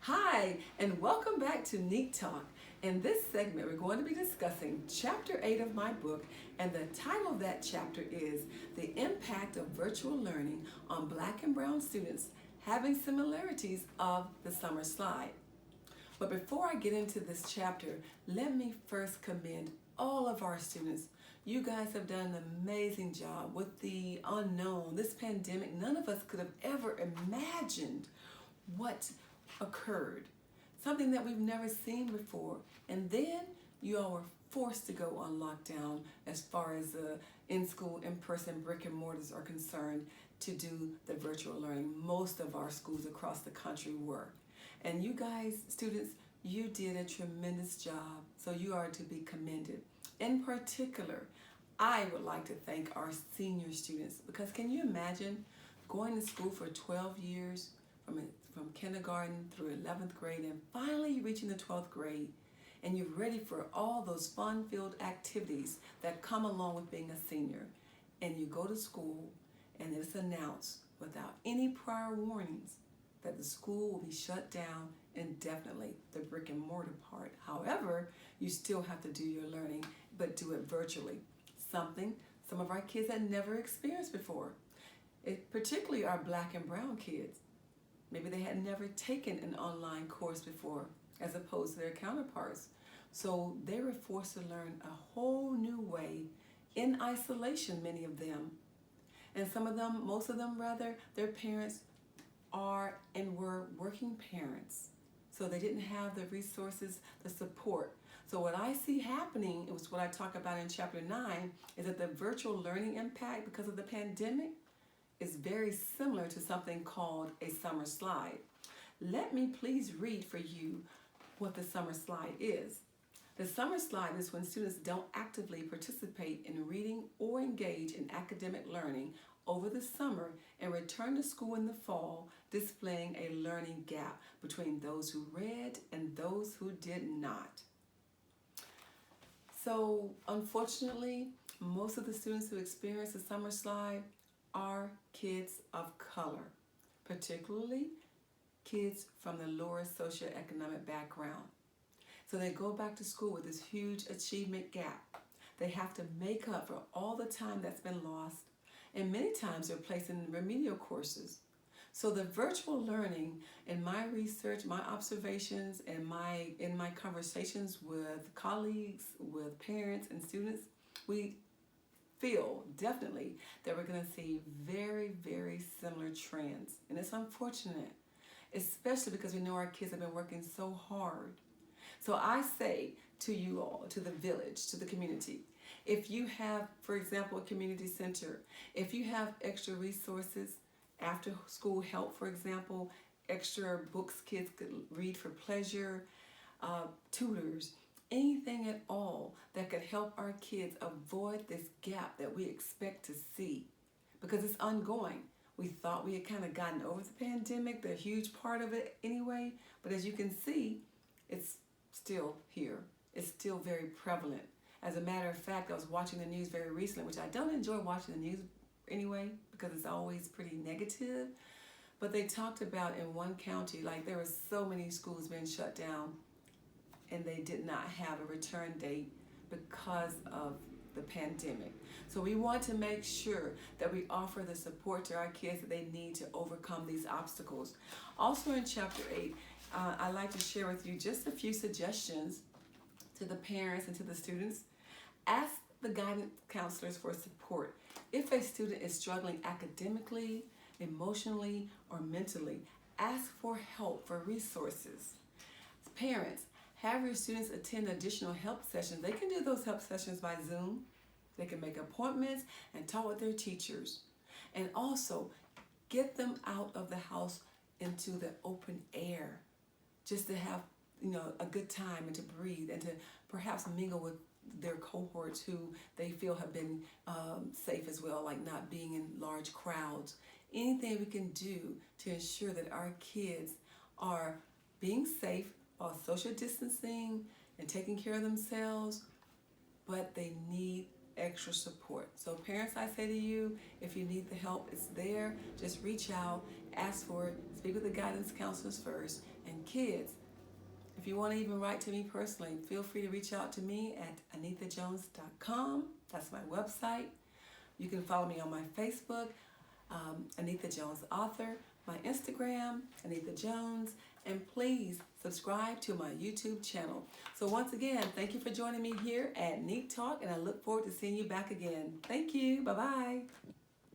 Hi, and welcome back to Neat Talk. In this segment, we're going to be discussing Chapter 8 of my book, and the title of that chapter is The Impact of Virtual Learning on Black and Brown Students Having Similarities of the Summer Slide. But before I get into this chapter, let me first commend all of our students. You guys have done an amazing job with the unknown, this pandemic. None of us could have ever imagined what occurred, something that we've never seen before. And then you all were forced to go on lockdown as far as in-school, in-person brick and mortars are concerned to do the virtual learning. Most of our schools across the country were. And you guys, students, you did a tremendous job, so you are to be commended. In particular, I would like to thank our senior students, because can you imagine going to school for 12 years from kindergarten through 11th grade and finally reaching the 12th grade, and you're ready for all those fun-filled activities that come along with being a senior, and you go to school and it's announced without any prior warnings that the school will be shut down indefinitely, the brick and mortar part. However, you still have to do your learning, but do it virtually, something some of our kids had never experienced before. Particularly our black and brown kids. Maybe they had never taken an online course before as opposed to their counterparts. So they were forced to learn a whole new way in isolation, many of them. And some of them, most of them rather, their parents are and were working parents. So they didn't have the resources, the support. So what I see happening, it was what I talk about in chapter 9, is that the virtual learning impact because of the pandemic is very similar to something called a summer slide. Let me please read for you what the summer slide is. The summer slide is when students don't actively participate in reading or engage in academic learning over the summer and return to school in the fall, displaying a learning gap between those who read and those who did not. So unfortunately, most of the students who experience the summer slide are kids of color, particularly kids from the lower socioeconomic background. So they go back to school with this huge achievement gap. They have to make up for all the time that's been lost, and many times they're placed in remedial courses. So the virtual learning, in my research, my observations, and in my conversations with colleagues, with parents and students, we feel definitely that we're going to see very, very similar trends. And it's unfortunate, especially because we know our kids have been working so hard. So I say to you all, to the village, to the community, if you have, for example, a community center, if you have extra resources, after school help, for example, extra books kids could read for pleasure, tutors, anything at all that could help our kids avoid this gap that we expect to see, because it's ongoing. We thought we had kind of gotten over the pandemic, the huge part of it anyway, but as you can see, it's still here. It's still very prevalent. As a matter of fact, I was watching the news very recently, which I don't enjoy watching the news anyway because it's always pretty negative, but they talked about in one county, like there were so many schools being shut down and they did not have a return date because of the pandemic. So we want to make sure that we offer the support to our kids that they need to overcome these obstacles. Also in chapter 8, I'd like to share with you just a few suggestions to the parents and to the students. Ask the guidance counselors for support. If a student is struggling academically, emotionally, or mentally, ask for help, for resources. Parents, have your students attend additional help sessions. They can do those help sessions by Zoom. They can make appointments and talk with their teachers. And also, get them out of the house into the open air, just to have a good time and to breathe and to perhaps mingle with their cohorts who they feel have been safe as well, like not being in large crowds. Anything we can do to ensure that our kids are being safe while social distancing and taking care of themselves, but they need extra support. So parents, I say to you, if you need the help, it's there. Just reach out, ask for it, speak with the guidance counselors first, And kids, if you want to even write to me personally, feel free to reach out to me at anithajones.com. That's my website. You can follow me on my Facebook, Anitha Jones Author, my Instagram, Anitha Jones, and please subscribe to my YouTube channel. So once again, thank you for joining me here at Neat Talk, and I look forward to seeing you back again. Thank you. Bye-bye.